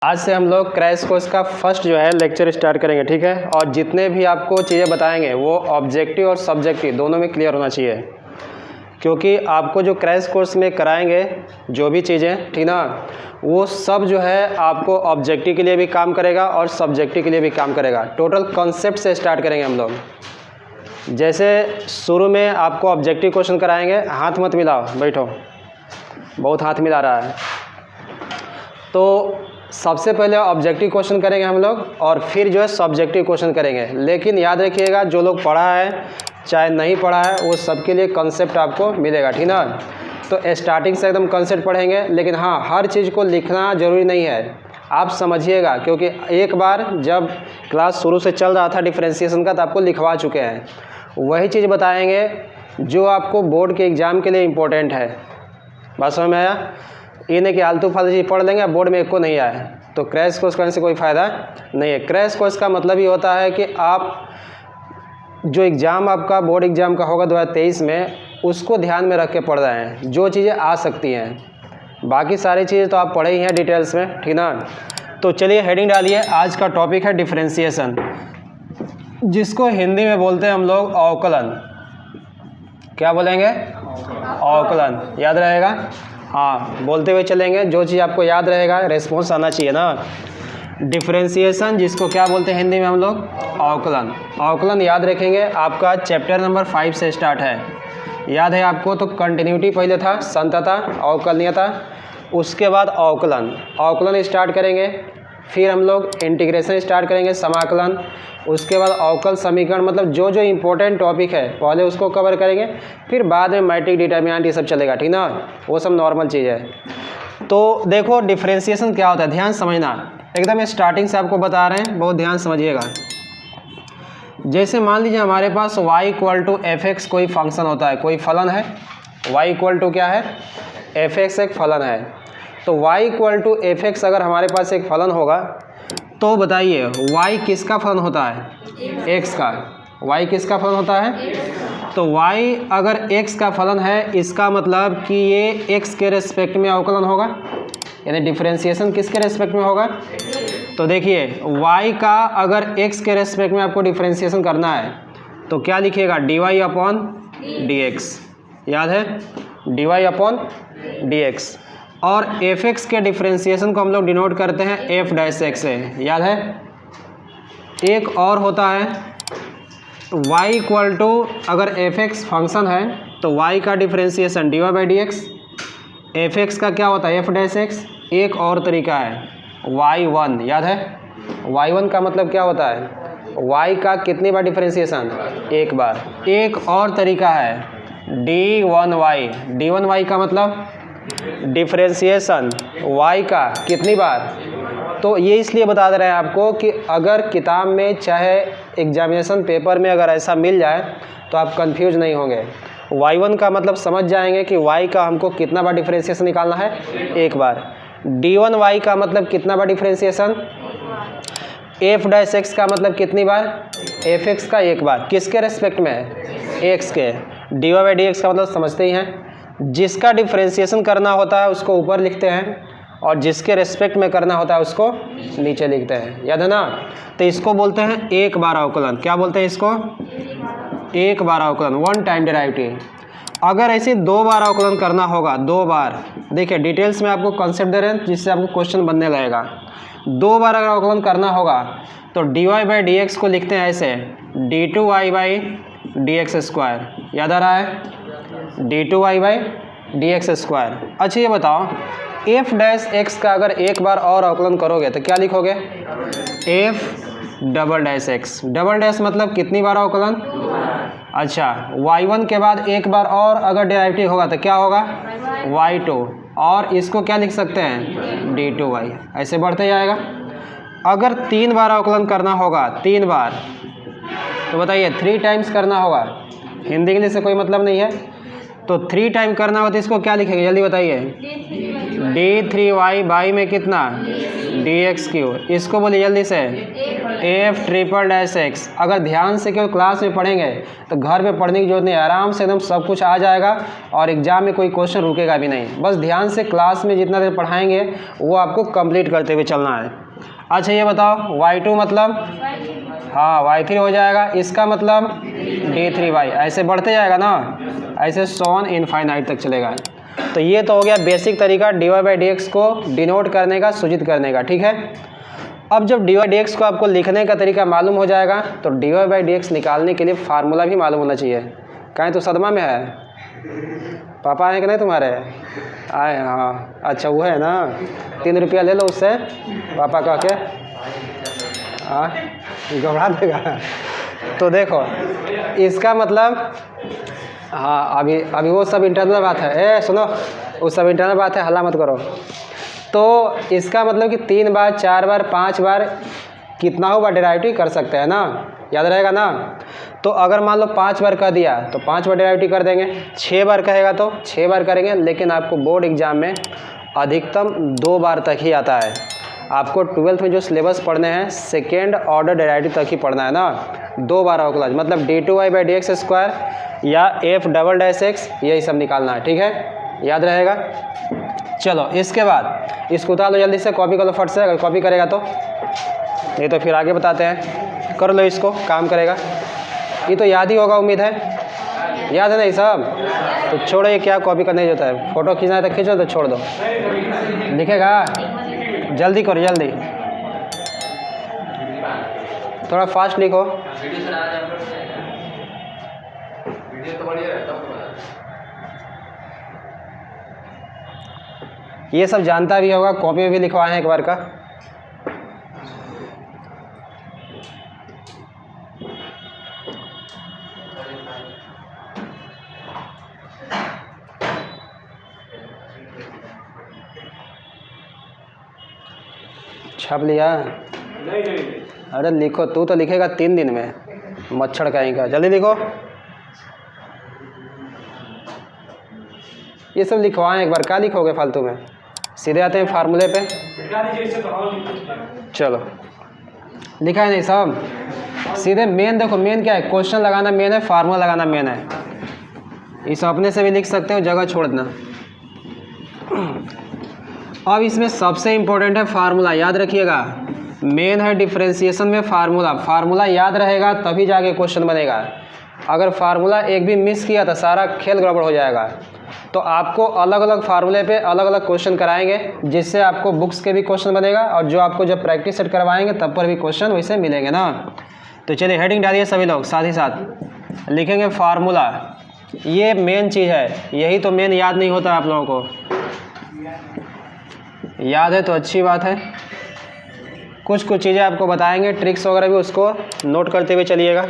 आज से हम लोग क्रैश कोर्स का फर्स्ट जो है लेक्चर स्टार्ट करेंगे, ठीक है। और जितने भी आपको चीज़ें बताएंगे वो ऑब्जेक्टिव और सब्जेक्टिव दोनों में क्लियर होना चाहिए, क्योंकि आपको जो क्रैश कोर्स में कराएंगे जो भी चीज़ें, ठीक ना, वो सब जो है आपको ऑब्जेक्टिव के लिए भी काम करेगा और सब्जेक्टिव के लिए भी काम करेगा। टोटल कॉन्सेप्ट से स्टार्ट करेंगे हम लोग। जैसे शुरू में आपको ऑब्जेक्टिव क्वेश्चन कराएंगे, हाथ मत मिलाओ, बैठो, बहुत हाथ मिला रहा है। तो सबसे पहले ऑब्जेक्टिव क्वेश्चन करेंगे हम लोग और फिर जो है सब्जेक्टिव क्वेश्चन करेंगे। लेकिन याद रखिएगा, जो लोग पढ़ा है चाहे नहीं पढ़ा है वो सबके लिए कॉन्सेप्ट आपको मिलेगा, ठीक ना। तो स्टार्टिंग से एकदम कॉन्सेप्ट पढ़ेंगे, लेकिन हाँ, हर चीज़ को लिखना ज़रूरी नहीं है, आप समझिएगा। क्योंकि एक बार जब क्लास शुरू से चल रहा था डिफरेंशिएशन का, तो आपको लिखवा चुके हैं। वही चीज़ बताएंगे जो आपको बोर्ड के एग्ज़ाम के लिए इम्पोर्टेंट है। बात समझ में आया? ये नहीं कि आलतू फालतू चीज़ पढ़ लेंगे, बोर्ड में एक को नहीं आया है तो क्रैश कोर्स करने से कोई फ़ायदा नहीं है। क्रैश कोर्स का मतलब ये होता है कि आप जो एग्ज़ाम आपका बोर्ड एग्ज़ाम का होगा 2023 में, उसको ध्यान में रख के पढ़ रहे हैं, जो चीज़ें आ सकती हैं। बाकी सारी चीज़ें तो आप पढ़े ही हैं डिटेल्स में, ठीक ना। तो चलिए हेडिंग डालिए। आज का टॉपिक है डिफरेंशिएशन, जिसको हिंदी में बोलते हैं हम लोग अवकलन। क्या बोलेंगे? अवकलन। याद रहेगा? हाँ, बोलते हुए चलेंगे, जो चीज़ आपको याद रहेगा, रेस्पॉन्स आना चाहिए ना। डिफरेंशिएशन, जिसको क्या बोलते हैं हिंदी में हम लोग? अवकलन। अवकलन याद रखेंगे, आपका चैप्टर नंबर 5 से स्टार्ट है। याद है आपको? तो कंटिन्यूटी पहले था, संतता, अवकलनीयता, उसके बाद अवकलन। अवकलन स्टार्ट करेंगे, फिर हम लोग इंटीग्रेशन स्टार्ट करेंगे, समाकलन, उसके बाद अवकल समीकरण। मतलब जो जो इम्पोर्टेंट टॉपिक है पहले उसको कवर करेंगे, फिर बाद में मैट्रिक डिटर्मिनेंट ये सब चलेगा, ठीक ना। वो सब नॉर्मल चीज़ है। तो देखो डिफरेंशिएशन क्या होता है, ध्यान समझना, एकदम स्टार्टिंग से आपको बता रहे हैं, बहुत ध्यान समझिएगा। जैसे मान लीजिए हमारे पास y = f(x) कोई फंक्शन होता है, कोई फलन है। y = क्या है? f(x) एक फलन है। तो y = f(x) अगर हमारे पास एक फलन होगा, तो बताइए y किसका फलन होता है? x का। y किसका फलन होता है? तो y अगर x का फलन है, इसका मतलब कि ये x के रेस्पेक्ट में अवकलन होगा, यानी डिफरेंशिएशन किसके रेस्पेक्ट में होगा? तो देखिए y का अगर x के रेस्पेक्ट में आपको डिफरेंशिएशन करना है तो क्या लिखिएगा? dy/dx। याद है? dy/dx। और f(x) के डिफरेंशिएशन को हम लोग डिनोट करते हैं f'(x) से। याद है? एक और होता है y = अगर f(x) फंक्शन है तो y का डिफरेंशिएशन dy/dx। f(x) का क्या होता है? f'(x)। एक और तरीका है y1। याद है? y1 का मतलब क्या होता है? y का कितनी बार डिफरेंशिएशन? एक बार। एक और तरीका है d1y। d1y का मतलब डिफरेंशिएशन y का कितनी बार? तो ये इसलिए बता दे रहे हैं आपको कि अगर किताब में चाहे एग्जामिनेशन पेपर में अगर ऐसा मिल जाए तो आप कंफ्यूज नहीं होंगे। y1 का मतलब समझ जाएंगे कि y का हमको कितना बार डिफरेंशिएशन निकालना है? एक बार। d1y का मतलब कितना बार डिफरेंशिएशन? f'(x) का मतलब कितनी बार? f(x) का एक बार। किसके रेस्पेक्ट में? x के। dy/dx का मतलब समझते ही हैं, जिसका डिफरेंशिएशन करना होता है उसको ऊपर लिखते हैं और जिसके रेस्पेक्ट में करना होता है उसको नीचे लिखते हैं। याद है ना? तो इसको बोलते हैं एक बार अवकलन। क्या बोलते हैं इसको? एक बार अवकलन, 1 टाइम डेरिवेटिव। अगर ऐसे 2 बार अवकलन करना होगा, 2 बार, देखिए डिटेल्स में आपको कॉन्सेप्ट दे रहे हैं जिससे आपको क्वेश्चन बनने लगेगा। 2 बार अगर अवकलन करना होगा तो dy/dx को लिखते हैं ऐसे, d2y/dx²। याद आ रहा है? d2y/dx²। अच्छा ये बताओ, f'(x) का अगर एक बार और अवकलन करोगे तो क्या लिखोगे? f'(x). डबल मतलब कितनी बार अवकलन? अच्छा, y1 के बाद एक बार और अगर डेरिवेटिव होगा तो क्या होगा? y2। और इसको क्या लिख सकते हैं? d2y। ऐसे बढ़ते जाएगा। अगर 3 बार अवकलन करना होगा, 3 बार, तो बताइए 3 टाइम्स करना होगा। हिंदी इंग्लिश से कोई मतलब नहीं है, तो 3 टाइम करना होगा तो इसको क्या लिखेंगे? जल्दी बताइए। d3y बाई में कितना? dx3, इसको बोलिए जल्दी से f ट्रिपल डैश x। अगर ध्यान से केवल क्लास में पढ़ेंगे तो घर में पढ़ने की जरूरत नहीं, आराम से एकदम सब कुछ आ जाएगा और एग्जाम में कोई क्वेश्चन रुकेगा भी नहीं। बस ध्यान से क्लास में जितना देर पढ़ाएंगे वो आपको कंप्लीट करते हुए चलना है। अच्छा ये बताओ y2 मतलब, हाँ y3 हो जाएगा, इसका मतलब d3y, ऐसे बढ़ते जाएगा ना, ऐसे सोन इनफाइनाइट तक चलेगा। तो ये तो हो गया बेसिक तरीका dy/dx को डिनोट करने का, सूचित करने का, ठीक है। अब जब dy/dx को आपको लिखने का तरीका मालूम हो जाएगा तो dy/dx निकालने के लिए फार्मूला भी मालूम होना चाहिए। कहीं तो सदमा में है, पापा आए कि नहीं तुम्हारे? आए, हाँ अच्छा वो है ना, 3 रुपया ले लो उससे, पापा कह के, हाँ घबरा देगा। तो देखो इसका मतलब, हाँ अभी वो सब इंटरनल बात है, सुनो वो सब इंटरनल बात है, हल्ला मत करो। तो इसका मतलब कि 3 बार 4 बार 5 बार कितना हो बार डेरिवेटिव कर सकते हैं ना, याद रहेगा ना। तो अगर मान लो 5 बार कह दिया तो 5 बार डेरिवेटिव कर देंगे, 6 बार कहेगा तो 6 बार करेंगे, लेकिन आपको बोर्ड एग्जाम में अधिकतम 2 बार तक ही आता है। आपको 12th में जो सिलेबस पढ़ने हैं सेकेंड ऑर्डर डेरिवेटिव तक ही पढ़ना है ना, 2 बार हो क्लास, मतलब d2y/dx² या f डबल डैश x, यही सब निकालना है, ठीक है, याद रहेगा। चलो इसके बाद इसको उतार लो जल्दी से, कॉपी कर लो फट से, अगर कॉपी करेगा तो, नहीं तो फिर आगे बताते हैं। कर लो इसको, काम करेगा, ये तो याद ही होगा उम्मीद है, याद है नहीं सब? तो छोड़ो ये क्या कॉपी करने की जरूरत है, फोटो खींचना है तो खींचो, तो छोड़ दो, लिखेगा जल्दी करो जल्दी, थोड़ा फास्ट लिखो। ये सब जानता भी होगा, कॉपी में भी लिखवाए हैं एक बार का। छाप लिया? अरे लिखो, तू तो लिखेगा 3 दिन में, मच्छर कहीं का, जल्दी लिखो। ये सब लिखवाएं एक बार, क्या लिखोगे फालतू में, सीधे आते हैं फार्मूले पे। चलो लिखा है नहीं सब, सीधे मेन देखो, मेन क्या है, क्वेश्चन लगाना मेन है, फार्मूला लगाना मेन है। इस अपने से भी लिख सकते हो, जगह छोड़ देना। अब इसमें सबसे इम्पोर्टेंट है फार्मूला, याद रखिएगा, मेन है डिफरेंशिएशन में फार्मूला। फार्मूला याद रहेगा तभी जाके क्वेश्चन बनेगा, अगर फार्मूला एक भी मिस किया तो सारा खेल गड़बड़ हो जाएगा। तो आपको अलग अलग फार्मूले पे अलग अलग क्वेश्चन कराएंगे, जिससे आपको बुक्स के भी क्वेश्चन बनेगा, और जो आपको जब प्रैक्टिस सेट करवाएंगे तब पर भी क्वेश्चन वैसे मिलेंगे ना। तो चलिए हेडिंग डालिए सभी लोग, साथ ही साथ लिखेंगे फार्मूला। ये मेन चीज़ है, यही तो मेन याद नहीं होता आप लोगों को, याद है तो अच्छी बात है। कुछ चीज़ें आपको बताएंगे, ट्रिक्स वगैरह भी, उसको नोट करते हुए चलिएगा।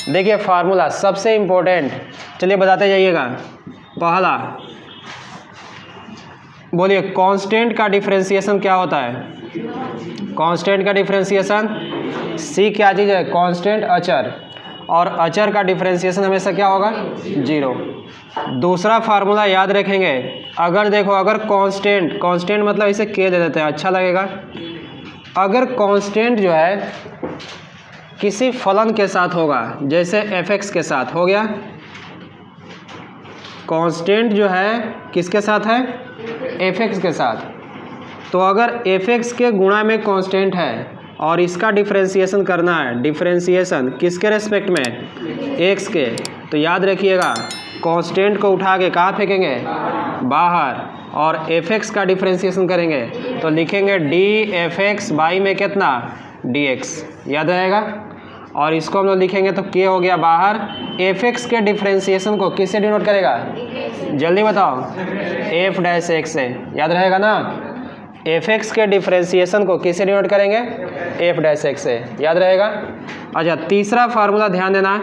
देखिए फार्मूला सबसे इम्पोर्टेंट, चलिए बताते जाइएगा। पहला बोलिए, कांस्टेंट का डिफरेंशिएशन क्या होता है? कांस्टेंट का डिफरेंशिएशन, सी क्या चीज़ है? कांस्टेंट, अचर, और अचर का डिफरेंशिएशन हमेशा क्या होगा? 0। दूसरा फार्मूला याद रखेंगे, अगर देखो, अगर कांस्टेंट, कांस्टेंट मतलब इसे के दे देते हैं, अच्छा लगेगा। अगर कांस्टेंट जो है किसी फलन के साथ होगा, जैसे fx के साथ हो गया, कांस्टेंट जो है किसके साथ है? fx के साथ। तो अगर fx के गुणा में कांस्टेंट है और इसका डिफरेंशिएशन करना है, डिफरेंशिएशन किसके रेस्पेक्ट में? x के, तो याद रखिएगा कांस्टेंट को उठा के कहाँ फेंकेंगे? बाहर, और fx का डिफरेंशिएशन करेंगे तो लिखेंगे dfx बाई में कितना? dx, याद रहेगा। और इसको हम लोग लिखेंगे तो k हो गया बाहर, fx के डिफरेंशिएशन को किससे डिनोट करेगा? जल्दी बताओ, f डैश x से, याद रहेगा ना। fx के डिफरेंशिएशन को किससे डिनोट करेंगे? f डैश x से, याद रहेगा। अच्छा तीसरा फार्मूला ध्यान देना,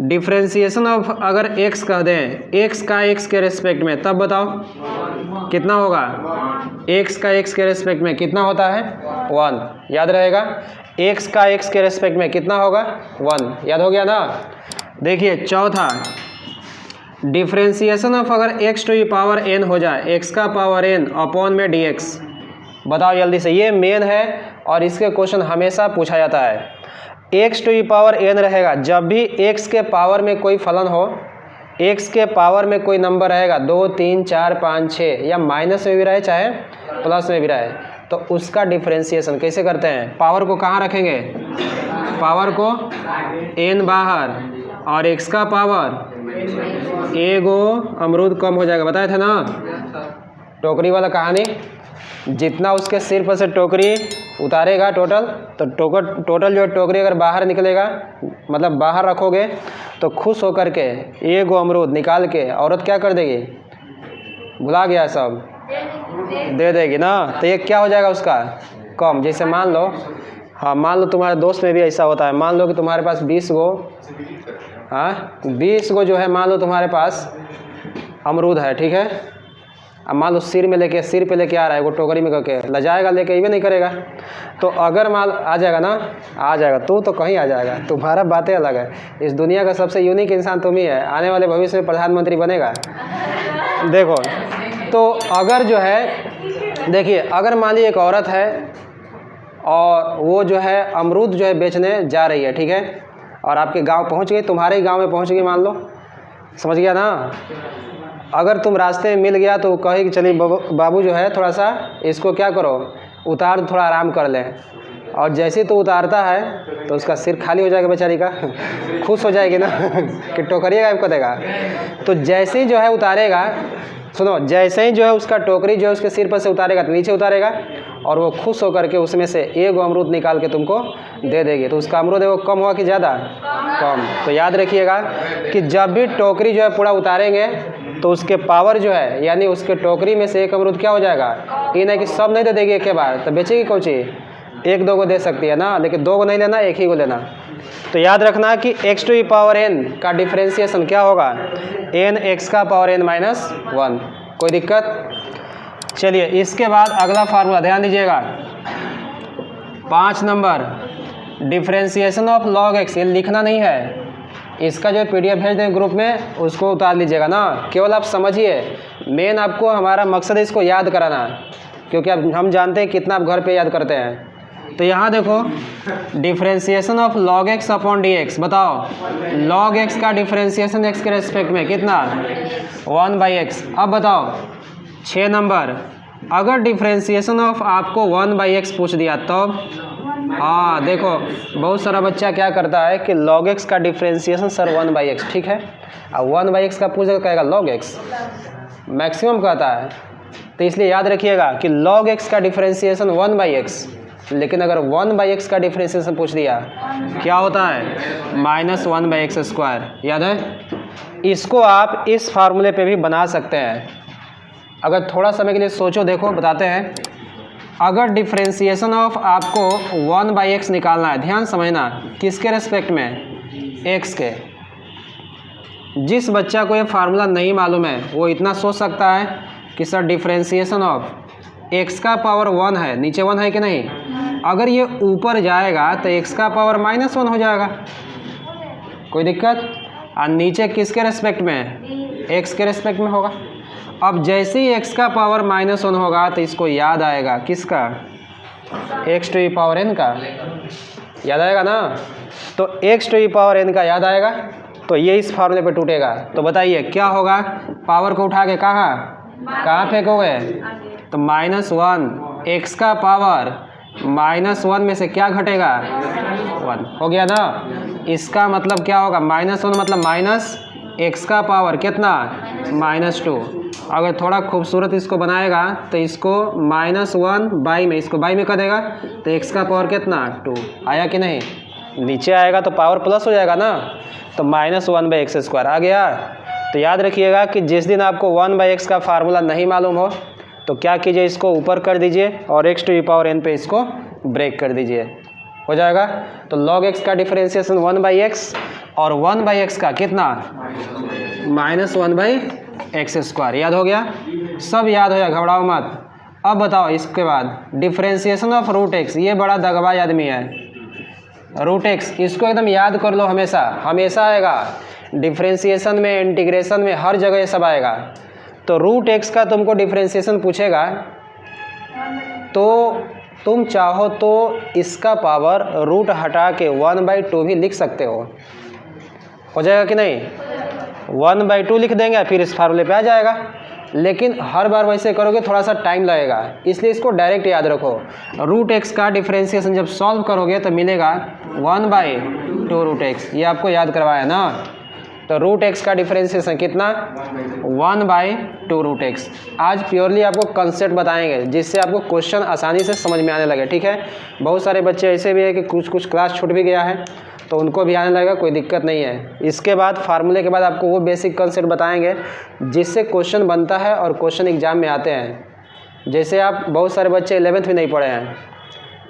डिफरेंशिएशन ऑफ अगर x कह दें, x का x के रेस्पेक्ट में, तब बताओ कितना होगा? x का x के रेस्पेक्ट में कितना होता है? 1, याद रहेगा। x का x के रेस्पेक्ट में कितना होगा? 1, याद हो गया ना। देखिए चौथा, डिफरेंशिएशन ऑफ अगर x to the power n हो जाए, x का पावर n अपॉन में dx, बताओ जल्दी से, ये मेन है और इसके क्वेश्चन हमेशा पूछा जाता है। x to the power n रहेगा, जब भी x के पावर में कोई फलन हो, x के पावर में कोई नंबर रहेगा 2 3 4 5 6 या माइनस में भी रहे चाहे प्लस में भी रहे, तो उसका डिफ्रेंशिएशन कैसे करते हैं? पावर को कहाँ रखेंगे? पावर को n बाहर और x का पावर एगो अमरूद कम हो जाएगा, बताए थे ना टोकरी वाला कहानी। जितना उसके सिर पर से टोकरी उतारेगा टोटल, तो टोटल जो टोकरी अगर बाहर निकलेगा, मतलब बाहर रखोगे, तो खुश होकर के एगो अमरूद निकाल के औरत क्या कर देगी? भुला गया सब, दे देगी ना। तो ये क्या हो जाएगा उसका? कम। जैसे मान लो, हाँ मान लो तुम्हारे दोस्त में भी ऐसा होता है, मान लो कि तुम्हारे पास 20 गो, हाँ 20 गो जो है मान लो तुम्हारे पास अमरूद है, ठीक है। अब मान लो सिर पे लेके आ रहा है, वो टोकरी में करके लजाएगा, लेके ये भी नहीं करेगा। तो अगर मान आ जाएगा ना, आ जाएगा, तू तो कहीं आ जाएगा, तुम्हारा बातें अलग है। इस दुनिया का सबसे यूनिक इंसान तुम ही है, आने वाले भविष्य में प्रधानमंत्री बनेगा। देखो, तो अगर जो है, देखिए अगर मान ली एक औरत है और वो जो है अमरूद जो है बेचने जा रही है, ठीक है, और आपके गाँव पहुँच गई, तुम्हारे गाँव में पहुँच गई मान लो, समझ गया ना। अगर तुम रास्ते में मिल गया तो कहे कि चलिए बाबू जो है थोड़ा सा इसको क्या करो, उतार, थोड़ा आराम कर लें। और जैसे ही तो उतारता है तो उसका सिर खाली हो जाएगा बेचारी का, खुश हो जाएगी ना कि टोकरी गायब कर देगा। तो जैसे ही जो है उतारेगा, सुनो, जैसे ही जो है उसका टोकरी जो है उसके सिर पर से उतारेगा तो नीचे उतारेगा, और वो खुश होकर के उसमें से एगो अमरूद निकाल के तुमको दे देगी। तो उसका अमरूद है वो कम हुआ कि ज़्यादा? कम। तो याद रखिएगा कि जब भी टोकरी जो है पूरा उतारेंगे तो उसके पावर जो है, यानी उसके टोकरी में से एक अमरूद क्या हो जाएगा? ये नहीं कि सब नहीं दे देगी एक के बार, तो बेचेगी कौन सी? एक दो को दे सकती है ना, लेकिन दो को नहीं लेना, एक ही को लेना। तो याद रखना कि x to the power n का डिफ्रेंशिएशन क्या होगा? n x का पावर n माइनस 1। कोई दिक्कत? चलिए इसके बाद अगला फार्मूला ध्यान दीजिएगा, 5 number, differentiation of log x। ये लिखना नहीं है, इसका जो PDF भेज दें ग्रुप में, उसको उतार लीजिएगा ना। केवल आप समझिए, मेन आपको हमारा मकसद है इसको याद कराना, क्योंकि अब हम जानते हैं कितना आप घर पे याद करते हैं। तो यहाँ देखो, differentiation of log x upon dx, बताओ log x का डिफ्रेंशिएशन x के रेस्पेक्ट में कितना? 1/x। अब बताओ 6 नंबर, अगर डिफ्रेंशिएशन ऑफ आपको 1/x पूछ दिया तो हाँ देखो, बहुत सारा बच्चा क्या करता है कि log x का डिफ्रेंशिएशन सर 1/x, ठीक है, अब 1/x का पूछ कहेगा log x, मैक्सिमम कहता है। तो इसलिए याद रखिएगा कि log x का डिफ्रेंशिएशन 1/x, लेकिन अगर 1/x का डिफ्रेंशिएशन पूछ दिया क्या होता है? -1/x²। याद है? इसको आप इस फार्मूले पे भी बना सकते हैं। अगर थोड़ा समय के लिए सोचो, देखो बताते हैं। अगर डिफ्रेंशिएशन ऑफ आपको 1/x निकालना है, ध्यान समझना, किसके रेस्पेक्ट में? x के। जिस बच्चा को ये फार्मूला नहीं मालूम है वो इतना सोच सकता है कि सर डिफ्रेंशिएशन ऑफ x का पावर 1 है, नीचे 1 है कि नहीं, अगर ये ऊपर जाएगा तो x का पावर -1 हो जाएगा। कोई दिक्कत? और नीचे किसके रेस्पेक्ट में? x के रेस्पेक्ट में होगा। अब जैसे ही x का पावर -1 होगा तो इसको याद आएगा किसका? x to the power n का याद आएगा ना। तो x to the power n का याद आएगा तो ये इस फार्मूले पे टूटेगा। तो बताइए क्या होगा? पावर को उठा के कहाँ फेंकोगे? तो -1, x का पावर -1 में से क्या घटेगा? 1 हो गया ना। इसका मतलब क्या होगा? -1 मतलब माइनस x का पावर कितना? -2। अगर थोड़ा खूबसूरत इसको बनाएगा तो इसको -1 बाई में, इसको बाई में कर देगा तो x का पावर कितना? 2 आया कि नहीं? नीचे आएगा तो पावर प्लस हो जाएगा ना, तो -1/x² आ गया। तो याद रखिएगा कि जिस दिन आपको 1/x का फार्मूला नहीं मालूम हो तो क्या कीजिए, इसको ऊपर कर दीजिए और x to the power n पे इसको ब्रेक कर दीजिए, हो जाएगा। तो log x का डिफरेंशिएशन 1/x और 1/x का कितना? -1/x²। याद हो गया? सब याद हो गया, घबराओ मत। अब बताओ इसके बाद डिफरेंशिएशन ऑफ √x। ये बड़ा दगबाज आदमी है, √x, इसको एकदम याद कर लो, हमेशा हमेशा आएगा डिफरेंशिएशन में, इंटीग्रेशन में, हर जगह ये सब आएगा। तो √x का तुमको डिफरेंशिएशन पूछेगा तो तुम चाहो तो इसका पावर रूट हटा के 1/2 भी लिख सकते हो जाएगा कि नहीं? 1/2 लिख देंगे फिर इस फार्मूले पे आ जाएगा। लेकिन हर बार वैसे करोगे थोड़ा सा टाइम लगेगा, इसलिए इसको डायरेक्ट याद रखो। रूट एक्स का डिफरेंशिएशन जब सॉल्व करोगे तो मिलेगा 1/2 रूट एक्स, ये आपको याद करवाया ना। तो रूट एक्स का डिफरेंशिएशन कितना? 1/2 रूट एक्स। आज प्योरली आपको कंसेप्ट बताएंगे जिससे आपको क्वेश्चन आसानी से समझ में आने लगे, ठीक है। बहुत सारे बच्चे ऐसे भी है कि कुछ क्लास छूट भी गया है तो उनको भी आने लगेगा, कोई दिक्कत नहीं है। इसके बाद फार्मूले के बाद आपको वो बेसिक कंसेप्ट बताएंगे जिससे क्वेश्चन बनता है और क्वेश्चन एग्जाम में आते हैं। जैसे आप बहुत सारे बच्चे 11th में नहीं पढ़े हैं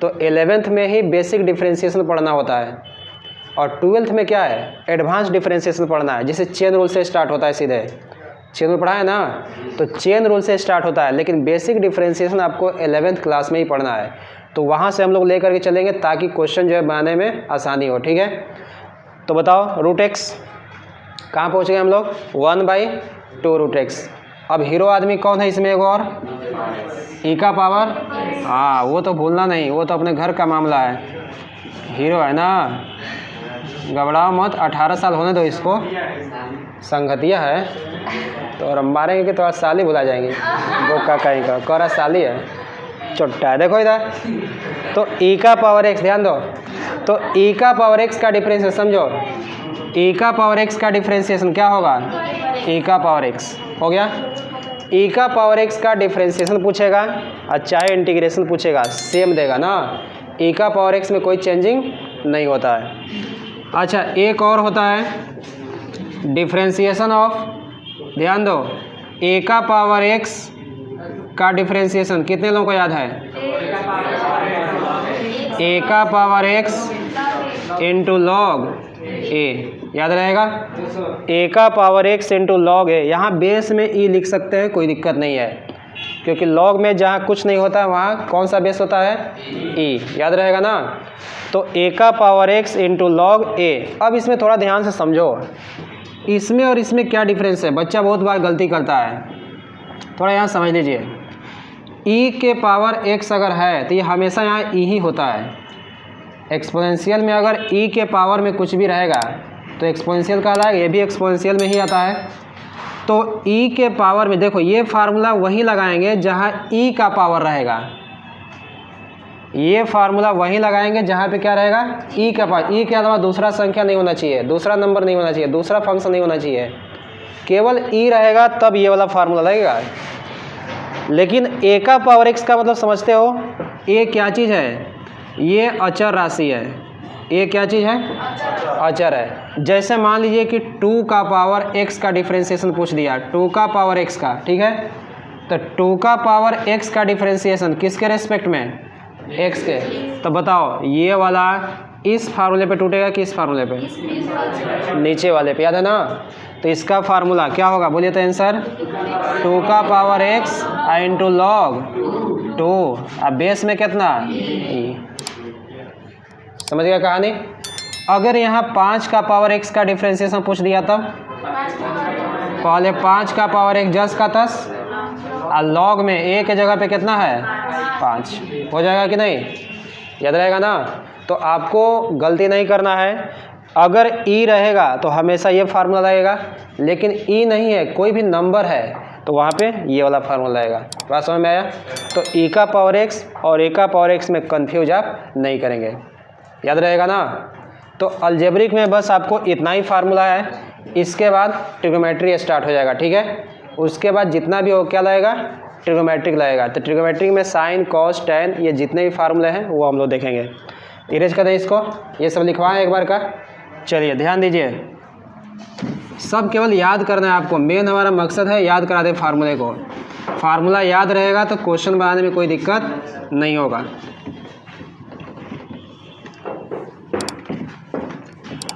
तो 11th में ही बेसिक डिफरेंशिएशन पढ़ना होता है और 12th में क्या है? एडवांस डिफरेंशिएशन पढ़ना है, जिसे चेन रूल से स्टार्ट होता है। सीधे चेन रूल पढ़ा है ना, तो चेन रूल से स्टार्ट होता है, लेकिन बेसिक डिफरेंशिएशन आपको 11th क्लास में ही पढ़ना है। तो वहाँ से हम लोग लेकर के चलेंगे ताकि क्वेश्चन जो है बनाने में आसानी हो, ठीक है। तो बताओ रूट एक्स कहाँ पहुँच गए हम लोग? 1/2 रूट एक्स। अब हीरो आदमी कौन है इसमें? एक और ई का पावर, हाँ वो तो भूलना नहीं, वो तो अपने घर का मामला है, हीरो है ना, घबराओ मत। 18 साल होने दो इसको, संगतिया है तो और हम मारेंगे कि तो साल ही भुला जाएंगे। बोका कहीं का कोरा साली है, चुट्टा है। देखो इधर, तो ई का पावर एक्स, ध्यान दो। तो ई का पावर एक्स का डिफरेंशिएशन समझो, ई का पावर एक्स का डिफरेंशिएशन क्या होगा? ई का पावर एक्स हो गया। ई का पावर एक्स का डिफरेंशिएशन पूछेगा और चाहे इंटीग्रेशन पूछेगा सेम देगा ना। ई का पावर एक्स में कोई चेंजिंग नहीं होता है। अच्छा एक और होता है डिफरेंशिएशन ऑफ, ध्यान दो, ए का पावर एक्स का डिफरेंशिएशन कितने लोगों को याद है? ए का पावर एक्स इंटू लॉग ए, याद रहेगा? ए का पावर एक्स इंटू लॉग ए। यहाँ बेस में ई लिख सकते हैं, कोई दिक्कत नहीं है, क्योंकि लॉग में जहाँ कुछ नहीं होता है वहाँ कौन सा बेस होता है? ई, याद रहेगा ना। तो ए का पावर एक्स इंटू लॉग ए। अब इसमें थोड़ा ध्यान से समझो, इसमें और इसमें क्या डिफरेंस है। बच्चा बहुत बार गलती करता है, थोड़ा यहाँ समझ लीजिए। ई के पावर एक्स अगर है तो ये हमेशा यहाँ ई ही होता है। एक्सपोनेंशियल में अगर ई के पावर में कुछ भी रहेगा तो एक्सपोनेंशियल कहलाएगा, ये भी एक्सपोनेंशियल में ही आता है। तो ई के पावर में देखो, ये फार्मूला वहीं लगाएंगे जहाँ ई का पावर रहेगा, ये फार्मूला वहीं लगाएंगे जहाँ पे क्या रहेगा? ई का पावर। ई के अलावा दूसरा संख्या नहीं होना चाहिए, दूसरा नंबर नहीं होना चाहिए, दूसरा फंक्शन नहीं होना चाहिए, केवल ई रहेगा तब ये वाला फार्मूला लगेगा। लेकिन ए का पावर एक्स का मतलब समझते हो, ए क्या चीज़ है? ये अचर राशि है। ये क्या चीज़ है? अचर है। जैसे मान लीजिए कि 2 का पावर x का डिफरेंशिएशन पूछ दिया, 2 का पावर x का, ठीक है। तो 2 का पावर x का डिफरेंशिएशन किसके रेस्पेक्ट में? x के। तो बताओ ये वाला इस फार्मूले पे टूटेगा कि इस फार्मूले पे? नीचे वाले पे, याद है ना। तो इसका फार्मूला क्या होगा? बोलिए तो आंसर, 2 का पावर x इंटू लॉग 2, अब बेस में कितना? ई। समझ गया कहानी? अगर यहाँ 5 का पावर x का डिफरेंशिएशन पूछ दिया तब पहले 5 का पावर x जस का तस, और लॉग में a के जगह पे कितना है? 5, हो जाएगा कि नहीं? याद रहेगा ना। तो आपको गलती नहीं करना है। अगर e रहेगा तो हमेशा ये फार्मूला लगेगा, लेकिन e नहीं है, कोई भी नंबर है तो वहाँ पे ये वाला फार्मूला लगेगा। बात समझ में आया? तो e का पावर x और a का पावर x में कंफ्यूज आप नहीं करेंगे, याद रहेगा ना। तो अलजेब्रिक में बस आपको इतना ही फार्मूला है, इसके बाद ट्रिग्नोमेट्री स्टार्ट हो जाएगा, ठीक है। उसके बाद जितना भी हो क्या लगेगा? ट्रिग्नोमेट्रिक लगेगा। तो ट्रिग्नोमेट्रिक में साइन, कॉस, टैन, ये जितने भी फार्मूले हैं वो हम लोग देखेंगे। इरेज कर दें इसको, ये सब लिखवाएं एक बार का। चलिए ध्यान दीजिए, सब केवल याद करना है आपको। मेन हमारा मकसद है याद करा दे फार्मूले को। फार्मूला याद रहेगा तो क्वेश्चन बनाने में कोई दिक्कत नहीं होगा।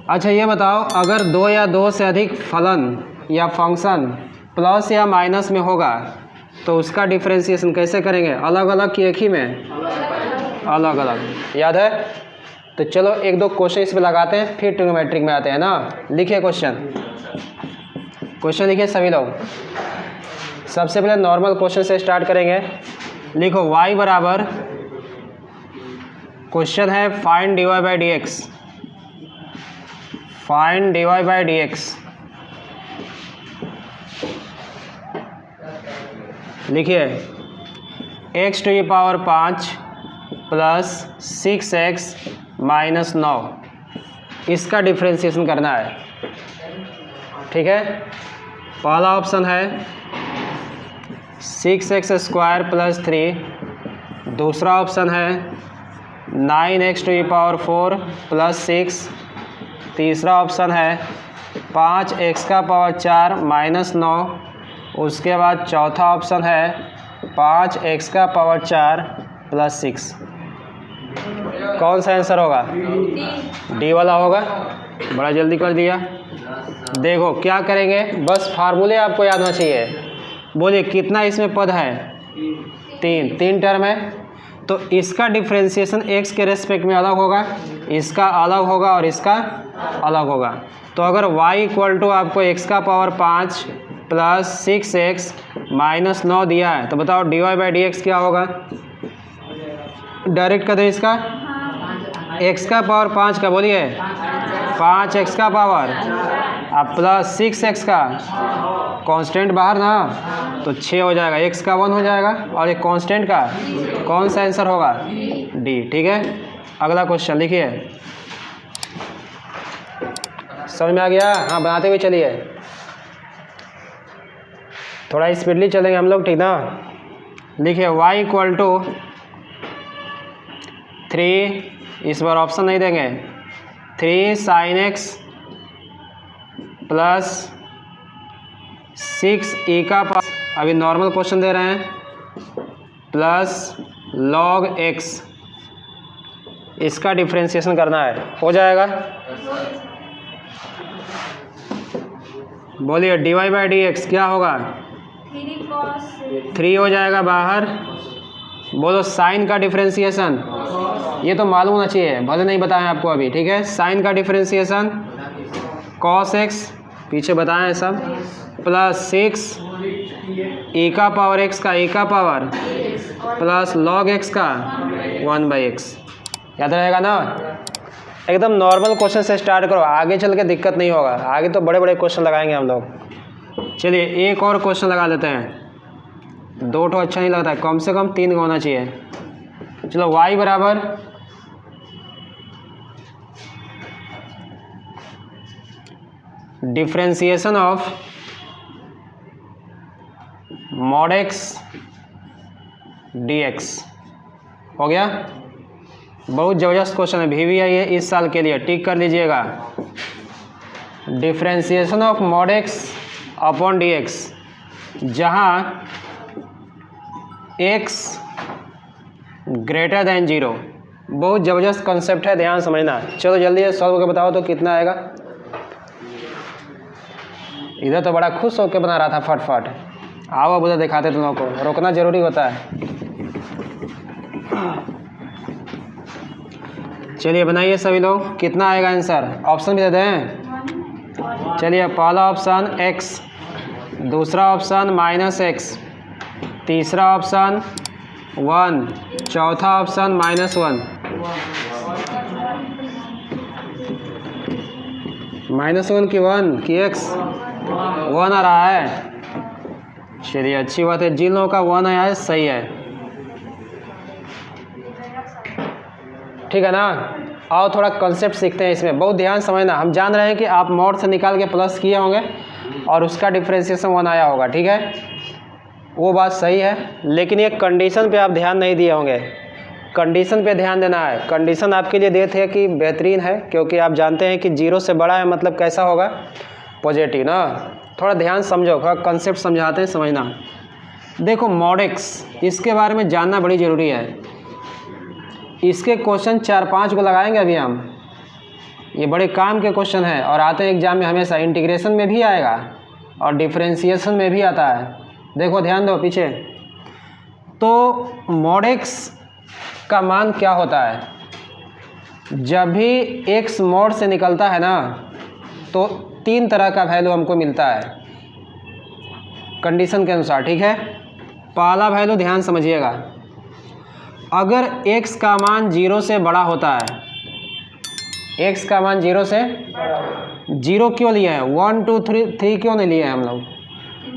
अच्छा ये बताओ, अगर 2 या 2 से अधिक फलन या फंक्शन प्लस या माइनस में होगा तो उसका डिफरेंशिएशन कैसे करेंगे? अलग अलग कि एक ही में? अलग अलग, याद है। तो चलो 1-2 क्वेश्चन इस पे लगाते हैं, फिर ट्रिग्नोमेट्रिक में आते हैं ना। लिखिए क्वेश्चन लिखिए सभी लोग। सबसे पहले नॉर्मल क्वेश्चन से स्टार्ट करेंगे। लिखो y बराबर, क्वेश्चन है find dy by d x, find dy by d x. लिखिए x to the power 5 plus 6x minus 9, इसका डिफ्रेंशिएशन करना है। ठीक है, पहला ऑप्शन है 6x स्क्वायर प्लस 3, दूसरा ऑप्शन है 9x to the power 4 plus 6, तीसरा ऑप्शन है 5x का पावर 4 माइनस 9, उसके बाद चौथा ऑप्शन है 5x का पावर 4 प्लस 6। कौन सा आंसर होगा? डी वाला होगा। बड़ा जल्दी कर दिया। देखो क्या करेंगे, बस फार्मूले आपको याद होना चाहिए। बोलिए कितना इसमें पद है? 3 टर्म है, तो इसका डिफ्रेंशिएशन x के रेस्पेक्ट में अलग होगा, इसका अलग होगा और इसका अलग होगा। तो अगर y इक्वल टू आपको x का पावर 5 प्लस 6x माइनस 9 दिया है, तो बताओ dy बाई डी एक्स क्या होगा? डायरेक्ट कर दो इसका, x का पावर 5 का, बोलिए 5x का पावर अब प्लस 6x का, कांस्टेंट बाहर ना, तो 6 हो जाएगा, x का 1 हो जाएगा और एक कांस्टेंट का, कौन सा आंसर होगा? डी। ठीक है, अगला क्वेश्चन लिखिए। समझ में आ गया? हाँ, बनाते हुए चलिए, थोड़ा स्पीडली चलेंगे हम लोग, ठीक ना। लिखिए y इक्वल टू 3, इस बार ऑप्शन नहीं देंगे, 3 sin x प्लस 6 e का पावर, अभी नॉर्मल क्वेश्चन दे रहे हैं, प्लस log x, इसका डिफ्रेंशिएशन करना है। हो जाएगा? बोलिए d y by d x क्या होगा? 3 हो जाएगा बाहर। बोलो साइन का डिफ्रेंशिएशन, ये तो मालूम होना चाहिए, भले नहीं बताएं आपको अभी। ठीक है, साइन का डिफ्रेंशिएशन cos x, पीछे बताएं सब, प्लस 6 e का पावर x का e का पावर प्लस log x का 1/x। याद रहेगा ना? एकदम नॉर्मल क्वेश्चन से स्टार्ट करो, आगे चल के दिक्कत नहीं होगा, आगे तो बड़े बड़े क्वेश्चन लगाएंगे हम लोग। चलिए एक और क्वेश्चन लगा लेते हैं, 2 तो अच्छा नहीं लगता है, कम से कम 3 का होना चाहिए। चलो y बराबर differentiation of mod x dx हो गया। बहुत ज़बरदस्त क्वेश्चन है, VVI है इस साल के लिए, टिक कर लीजिएगा। Differentiation of mod x upon dx, जहाँ x ग्रेटर दैन 0, बहुत ज़बरदस्त कॉन्सेप्ट है, ध्यान समझना। चलो जल्दी से सॉल्व करके बताओ तो कितना आएगा। इधर तो बड़ा खुश होकर बना रहा था फटफट, आओ अब उधर दिखाते तुम लोगों को, रोकना जरूरी होता है। चलिए बनाइए सभी लोग, कितना आएगा आंसर? ऑप्शन भी दे दें। चलिए पहला ऑप्शन x, दूसरा ऑप्शन -x, तीसरा ऑप्शन 1, चौथा ऑप्शन -1। -1 की 1 की x 1 आ रहा है। चलिए अच्छी बात है, जिन लोगों का 1 आया है सही है, ठीक है ना। आओ थोड़ा कॉन्सेप्ट सीखते हैं इसमें, बहुत ध्यान समझना। हम जान रहे हैं कि आप मॉड से निकाल के प्लस किए होंगे और उसका डिफ्रेंशिएशन 1 आया होगा, ठीक है, वो बात सही है, लेकिन एक कंडीशन पे आप ध्यान नहीं दिए होंगे। कंडीशन पे ध्यान देना है। कंडीशन आपके लिए दे थे कि बेहतरीन है, क्योंकि आप जानते हैं कि 0 से बड़ा है मतलब कैसा होगा? पॉजिटिव ना। थोड़ा ध्यान समझो, थोड़ा कंसेप्ट समझाते हैं, समझना। देखो mod x, इसके बारे में जानना बड़ी ज़रूरी है। इसके क्वेश्चन 4-5 को लगाएंगे अभी हम, ये बड़े काम के क्वेश्चन हैं और आते हैं एग्जाम में हमेशा। इंटीग्रेशन में भी आएगा और डिफरेंशिएशन में भी आता है। देखो ध्यान दो पीछे, तो mod x का मान क्या होता है? जब भी x mod से निकलता है ना, तो 3 तरह का वैल्यू हमको मिलता है कंडीशन के अनुसार, ठीक है। पहला वैल्यू ध्यान समझिएगा, अगर x का मान 0 से बड़ा होता है, x का मान 0 से 0 क्यों लिया है, 1 2 3 क्यों नहीं लिया है हम लोग,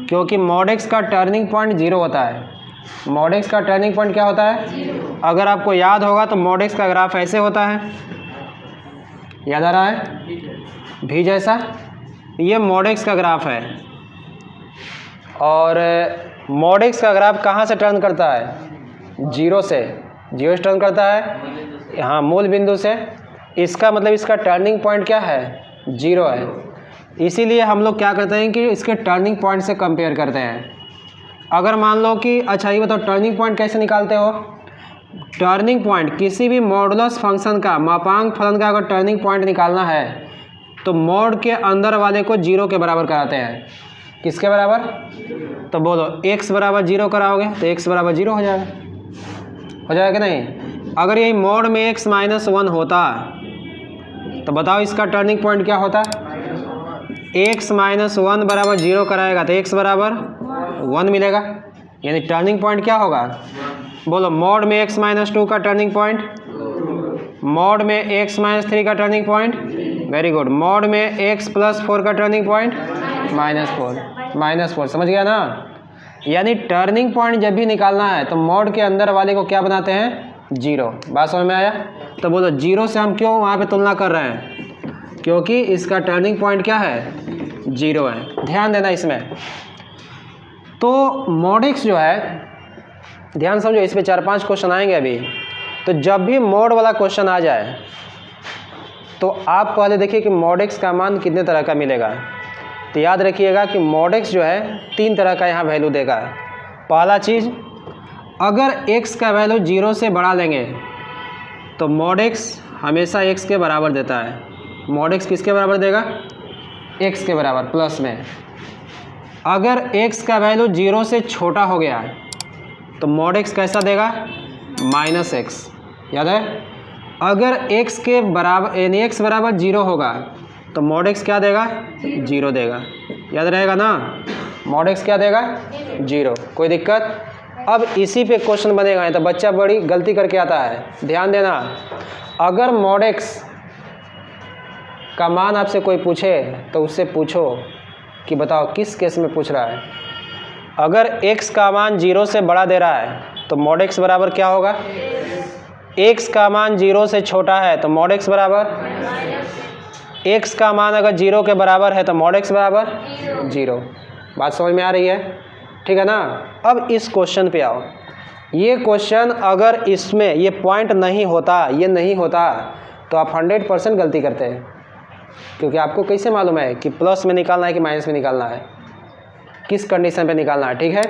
क्योंकि मॉड x का टर्निंग पॉइंट 0 होता है। मॉड x का टर्निंग पॉइंट क्या होता है, अगर आपको याद होगा तो मॉड x का ग्राफ ऐसे होता है, याद आ रहा है, भी जैसा, ये मॉड x का ग्राफ है। और मॉड x का ग्राफ कहाँ से टर्न करता है, 0 से टर्न करता है, यहाँ मूल बिंदु से। इसका मतलब इसका टर्निंग पॉइंट क्या है, 0 है। इसीलिए हम लोग क्या करते हैं कि इसके टर्निंग पॉइंट से कंपेयर करते हैं। अगर मान लो कि अच्छा ये बताओ टर्निंग पॉइंट कैसे निकालते हो, टर्निंग पॉइंट किसी भी मॉडुलस फंक्शन का, मापांक फलन का अगर टर्निंग पॉइंट निकालना है तो मॉड के अंदर वाले को 0 के बराबर कराते हैं। किसके बराबर, तो बोलो x बराबर 0 कराओगे तो x बराबर 0 हो जाएगा कि नहीं। अगर यही मॉड में x माइनस 1 होता तो बताओ इसका टर्निंग पॉइंट क्या होता, x माइनस 1 बराबर 0 कराएगा तो x बराबर 1 मिलेगा, यानी टर्निंग पॉइंट क्या होगा, बोलो मॉड में x माइनस 2 का टर्निंग पॉइंट, मॉड में x माइनस 3 का turning point, very good, mod में x प्लस 4 का टर्निंग पॉइंट माइनस 4, समझ गया ना। यानी टर्निंग पॉइंट जब भी निकालना है तो मॉड के अंदर वाले को क्या बनाते हैं, 0। बात समझ में आया, तो बोलो 0 से हम क्यों वहाँ पे तुलना कर रहे हैं, क्योंकि इसका टर्निंग पॉइंट क्या है, 0 है। ध्यान देना इसमें। तो मॉड x जो है, ध्यान समझो, इस पे 4-5 क्वेश्चन आएंगे अभी। तो जब भी मॉड वाला क्वेश्चन आ जाए तो आप पहले देखिए कि मॉड x का मान कितने तरह का मिलेगा। तो याद रखिएगा कि मॉड x जो है 3 तरह का यहाँ वैल्यू देगा। पहला चीज़, अगर x का वैल्यू 0 से बढ़ा लेंगे तो मॉड x हमेशा x के बराबर देता है। मॉड x किसके बराबर देगा, x के बराबर प्लस में। अगर x का वैल्यू 0 से छोटा हो गया तो मॉड x कैसा देगा, माइनस x, याद है। अगर x के बराबर यानी x बराबर 0 होगा तो मॉड x क्या देगा, 0 देगा, याद रहेगा ना। मॉड x क्या देगा, 0, कोई दिक्कत। अब इसी पे क्वेश्चन बनेगा, तो बच्चा बड़ी गलती करके आता है, ध्यान देना। अगर मॉड x का मान आपसे कोई पूछे तो उससे पूछो कि बताओ किस केस में पूछ रहा है। अगर x का मान 0 से बड़ा दे रहा है तो मॉड x बराबर क्या होगा, x का मान 0 से छोटा है तो मॉड x बराबर, x का मान अगर 0 के बराबर है तो मॉड x बराबर 0। बात समझ में आ रही है, ठीक है ना। अब इस क्वेश्चन पे आओ। ये क्वेश्चन अगर इसमें ये पॉइंट नहीं होता, ये नहीं होता, तो आप 100% गलती करते हैं, क्योंकि आपको कैसे मालूम है कि प्लस में निकालना है कि माइनस में निकालना है, किस कंडीशन पे निकालना है, ठीक है।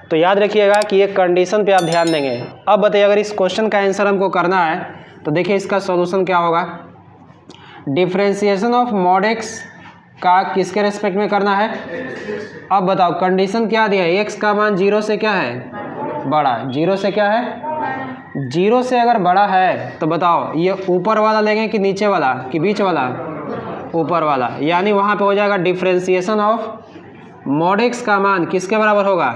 तो याद रखिएगा कि ये कंडीशन पे आप ध्यान देंगे। अब बताइए, अगर इस क्वेश्चन का आंसर हमको करना है तो देखिए इसका सॉल्यूशन क्या होगा। डिफरेंशिएशन ऑफ मॉड x का किसके रेस्पेक्ट में करना है। अब बताओ कंडीशन क्या दिया है, x का मान 0 से क्या है, बड़ा, 0 से क्या है, 0 से अगर बड़ा है तो बताओ ये ऊपर वाला लेंगे कि नीचे वाला कि बीच वाला, ऊपर वाला। यानी वहाँ पे हो जाएगा डिफरेंशिएशन ऑफ मॉड x का मान किसके बराबर होगा,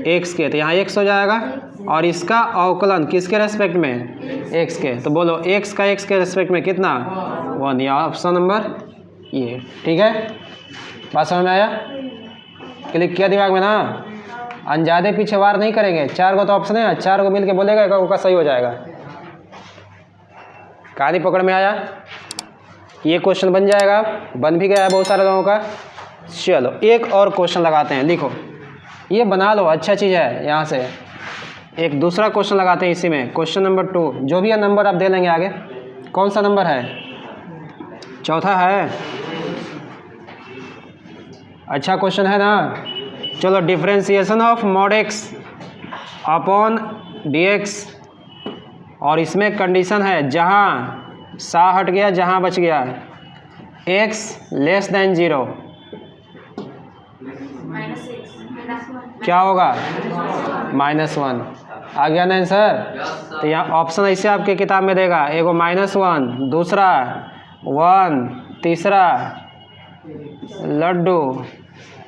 x के, तो यहाँ x हो जाएगा। और इसका अवकलन किसके रेस्पेक्ट में, x के, तो बोलो x का x के रेस्पेक्ट में कितना, 1, या ऑप्शन नंबर ये, ठीक है। बात समझ में आया, क्लिक किया दिमाग में ना। अनजादे पीछे वार नहीं करेंगे, 4 को तो ऑप्शन है, 4 को मिल के बोलेगा, एक का सही हो जाएगा। कहानी पकड़ में आया, ये क्वेश्चन बन जाएगा, बन भी गया है बहुत सारे लोगों का। चलो एक और क्वेश्चन लगाते हैं, लिखो, ये बना लो, अच्छा चीज़ है। यहाँ से एक दूसरा क्वेश्चन लगाते हैं इसी में, क्वेश्चन नंबर 2। जो भी है नंबर आप दे लेंगे आगे। कौन सा नंबर है, चौथा है, अच्छा क्वेश्चन है ना। चलो, differentiation of mod x upon dx, और इसमें कंडीशन है जहाँ सा हट गया, जहाँ बच गया, x लेस देन 0 क्या होगा, -1। आ गया ना आंसर। तो यहाँ ऑप्शन ऐसे आपके किताब में देगा, एगो -1, दूसरा 1, तीसरा लड्डू,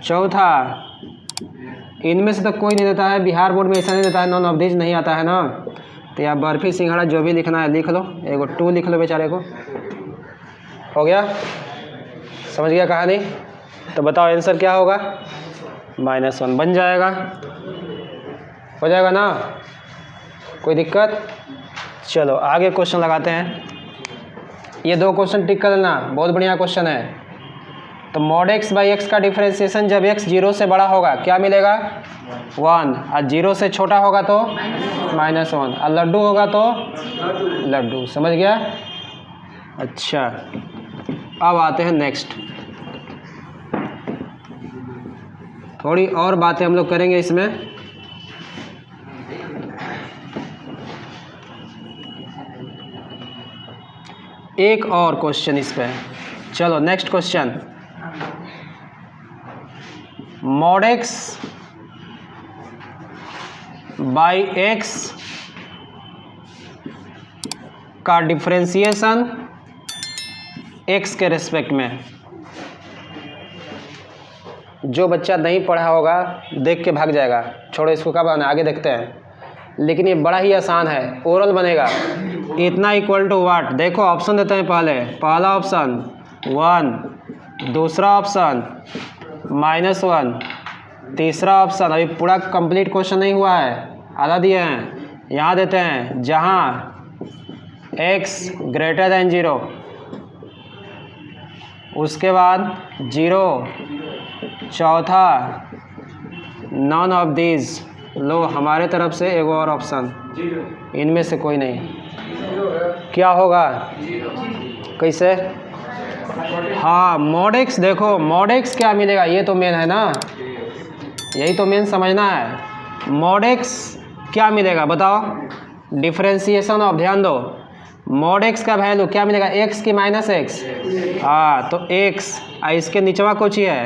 चौथा। इनमें से तो कोई नहीं देता है, बिहार बोर्ड में ऐसा नहीं देता है, नॉन ऑफ दिस नहीं आता है ना। तो या बर्फी सिंघाड़ा जो भी लिखना है लिख लो, एगो 2 लिख लो बेचारे को। हो गया, समझ गया कहानी? तो बताओ आंसर क्या होगा? -1 बन जाएगा। हो जाएगा ना, कोई दिक्कत? चलो आगे क्वेश्चन लगाते हैं। ये 2 क्वेश्चन टिक कर लेना, बहुत बढ़िया क्वेश्चन है। तो mod x बाई एक्स का डिफ्रेंसिएशन जब x 0 से बड़ा होगा क्या मिलेगा? 1, और 0 से छोटा होगा तो -1, और लड्डू होगा तो लड्डू। समझ गया? अच्छा, अब आते हैं नेक्स्ट। थोड़ी और बातें हम लोग करेंगे इसमें। एक और क्वेश्चन इस पे। चलो next question. mod x by x का डिफ्रेंसिएशन x के रेस्पेक्ट में। जो बच्चा नहीं पढ़ा होगा देख के भाग जाएगा, छोड़ो इसको, कब आना आगे देखते हैं। लेकिन ये बड़ा ही आसान है, ओरल बनेगा। इतना इक्वल टू वाट, देखो ऑप्शन देते हैं पहले। पहला ऑप्शन 1, दूसरा ऑप्शन -1, तीसरा ऑप्शन। अभी पूरा कंप्लीट क्वेश्चन नहीं हुआ है, आधा दिए हैं। यहाँ देते हैं जहाँ x ग्रेटर दैन 0, उसके बाद 0, चौथा नॉन ऑफ दीज। लो हमारे तरफ से एक और ऑप्शन, इनमें से कोई नहीं। क्या होगा? कैसे? हाँ mod x, देखो mod x क्या मिलेगा, ये तो मेन है ना, यही तो मेन समझना है। mod x क्या मिलेगा बताओ? डिफ्रेंसिएशन ऑफ, ध्यान दो, mod x का वैल्यू क्या मिलेगा? x की -x। हाँ तो x, इसके नीचवा कुछ ही है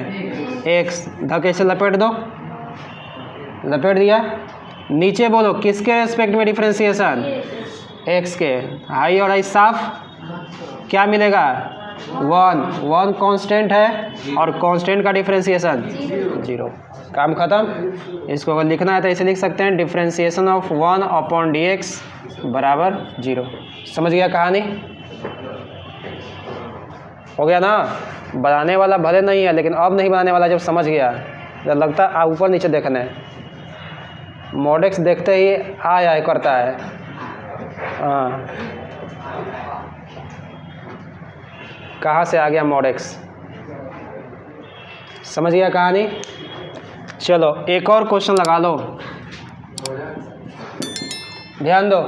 x, धक ऐसे लपेट दो, लपेट दिया। नीचे बोलो किसके रेस्पेक्ट में डिफ्रेंसिएशन? x के। हाई और हाई साफ, क्या मिलेगा? 1 कांस्टेंट है और कांस्टेंट का डिफ्रेंसिएशन 0। काम खत्म। इसको अगर लिखना है तो ऐसे लिख सकते हैं, डिफ्रेंसिएशन ऑफ 1/dx बराबर 0। समझ गया कहानी? हो गया ना? बनाने वाला भले नहीं है, लेकिन अब नहीं बनाने वाला जब समझ गया, जब लगता है ऊपर नीचे देखना है। mod x देखते ही आय करता है। हाँ, कहाँ से आ गया mod x? समझ गया कहानी? चलो एक और क्वेश्चन लगा लो, ध्यान दो।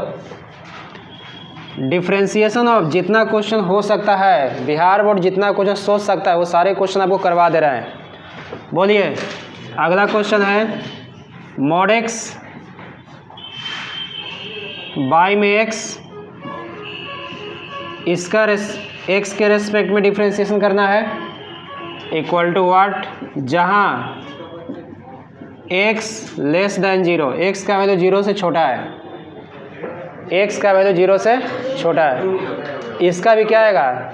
डिफ्रेंसिएशन ऑफ जितना क्वेश्चन हो सकता है, बिहार बोर्ड जितना क्वेश्चन सोच सकता है वो सारे क्वेश्चन आपको करवा दे रहे हैं। बोलिए अगला क्वेश्चन है mod x बाई में x, इसका x के रेस्पेक्ट में डिफ्रेंसिएशन करना है, इक्वल टू वाट? जहाँ x लेस दैन 0, x का वैल्यू 0 से छोटा है, x का वैल्यू 0 से छोटा है, इसका भी क्या आएगा?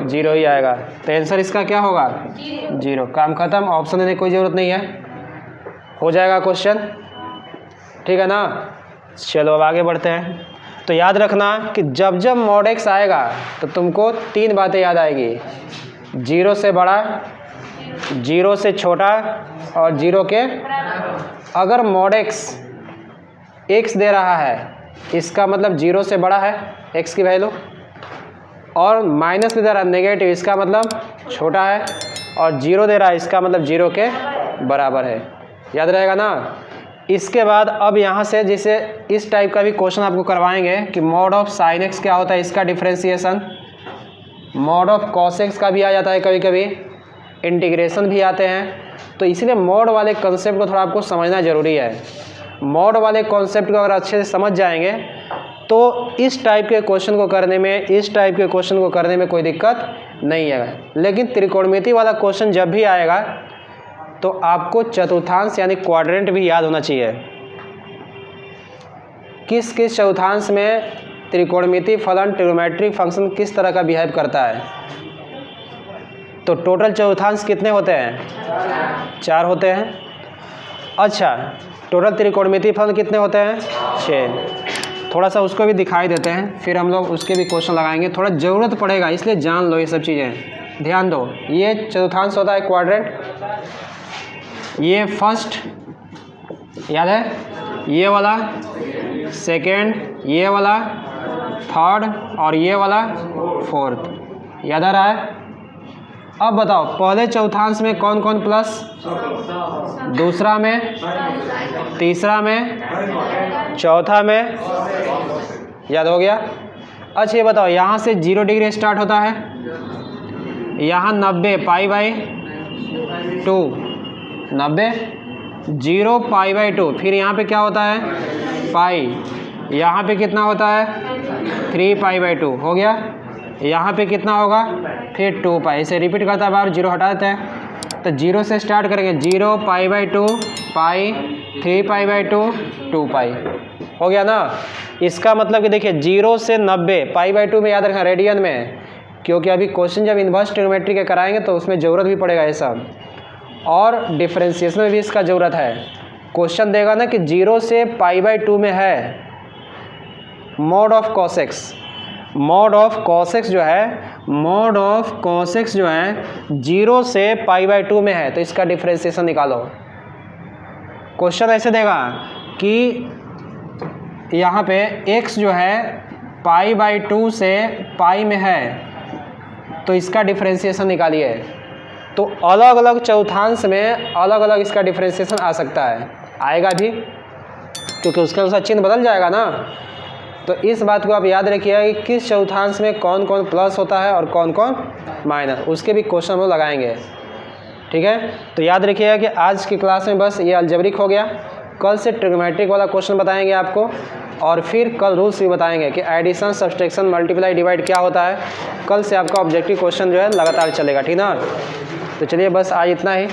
0 ही आएगा। तो आंसर इसका क्या होगा? 0। काम खत्म, ऑप्शन देने की कोई ज़रूरत नहीं है। हो जाएगा क्वेश्चन, ठीक है ना? चलो अब आगे बढ़ते हैं। तो याद रखना कि जब जब mod x आएगा तो तुमको 3 बातें याद आएगी: 0 से बड़ा, 0 से छोटा और 0 के। अगर mod x दे रहा है, इसका मतलब 0 से बड़ा है x की वैल्यू, और माइनस दे रहा है नेगेटिव, इसका मतलब छोटा है, और 0 दे रहा है, इसका मतलब 0 के बराबर है। याद रहेगा ना? इसके बाद अब यहाँ से जैसे इस टाइप का भी क्वेश्चन आपको करवाएंगे कि mod ऑफ sin x क्या होता है, इसका differentiation. mod of cos x का भी आ जाता है, कभी कभी इंटीग्रेशन भी आते हैं। तो इसलिए mod वाले कंसेप्ट को थोड़ा आपको समझना ज़रूरी है। mod वाले कॉन्सेप्ट को अगर अच्छे से समझ जाएंगे तो इस टाइप के क्वेश्चन को करने में कोई दिक्कत नहीं है। लेकिन त्रिकोणमिति वाला क्वेश्चन जब भी आएगा तो आपको चतुर्थांश यानी क्वाड्रेंट भी याद होना चाहिए। किस किस चतुर्थांश में त्रिकोणमिति फलन, ट्रिग्नोमेट्रिक फंक्शन किस तरह का बिहेव करता है। तो टोटल चतुर्थांश कितने होते हैं? 4 होते हैं। अच्छा, टोटल त्रिकोणमिति फलन कितने होते हैं? 6। थोड़ा सा उसको भी दिखाई देते हैं, फिर हम लोग उसके भी क्वेश्चन लगाएंगे। थोड़ा ज़रूरत पड़ेगा इसलिए जान लो ये सब चीज़ें, ध्यान दो। ये चतुर्थांश होता है क्वाड्रेंट, ये फर्स्ट याद है, ये वाला सेकेंड, ये वाला थर्ड और ये वाला फोर्थ, याद आ रहा है। अब बताओ पहले चौथांश में कौन कौन प्लस, दूसरा में, तीसरा में, चौथा में, याद हो गया। अच्छा ये बताओ यहाँ से 0 डिग्री स्टार्ट होता है, यहाँ 90 π/2, 90 0 π/2, फिर यहाँ पे क्या होता है पाई, यहाँ पे कितना होता है 3 π/2 हो गया, यहाँ पे कितना होगा फिर 2 पाई, इसे रिपीट करता है बार, 0 हटा देते हैं। तो 0 से स्टार्ट करेंगे, 0 π/2 पाई, 3 π/2 2 पाई, हो गया ना। इसका मतलब कि देखिए 0 से 90 π/2 में याद रखना रेडियन में, क्योंकि अभी क्वेश्चन जब इन्वर्स ट्रिग्नोमेट्री के कराएंगे तो उसमें ज़रूरत भी पड़ेगा ये सब, और डिफरेंशिएशन में भी इसका ज़रूरत है। क्वेश्चन देगा ना कि 0 से π/2 में है mode of cos x, mode of cos x जो है, मोड ऑफ कॉसेक्स जो है 0 से π/2 में है, तो इसका डिफरेंशिएशन निकालो। क्वेश्चन ऐसे देगा कि यहाँ पे x जो है π/2 से पाई में है, तो इसका डिफरेंशिएशन निकालिए। तो अलग अलग चौथांश में अलग अलग इसका डिफरेंशिएशन आ सकता है, आएगा भी, क्योंकि उसके अनुसार चिन्ह बदल जाएगा ना। तो इस बात को आप याद रखिएगा कि किस चौथांश में कौन कौन प्लस होता है और कौन कौन माइनस, उसके भी क्वेश्चन हम लोग लगाएंगे, ठीक है। तो याद रखिएगा कि आज की क्लास में बस ये अलजेब्रिक हो गया, कल से ट्रिग्नोमेट्रिक वाला क्वेश्चन बताएंगे आपको, और फिर कल रूल्स भी बताएंगे कि एडिशन, सब्सट्रैक्शन, मल्टीप्लाई, डिवाइड क्या होता है। कल से आपका ऑब्जेक्टिव क्वेश्चन जो है लगातार चलेगा, ठीक ना। तो चलिए बस आज इतना ही।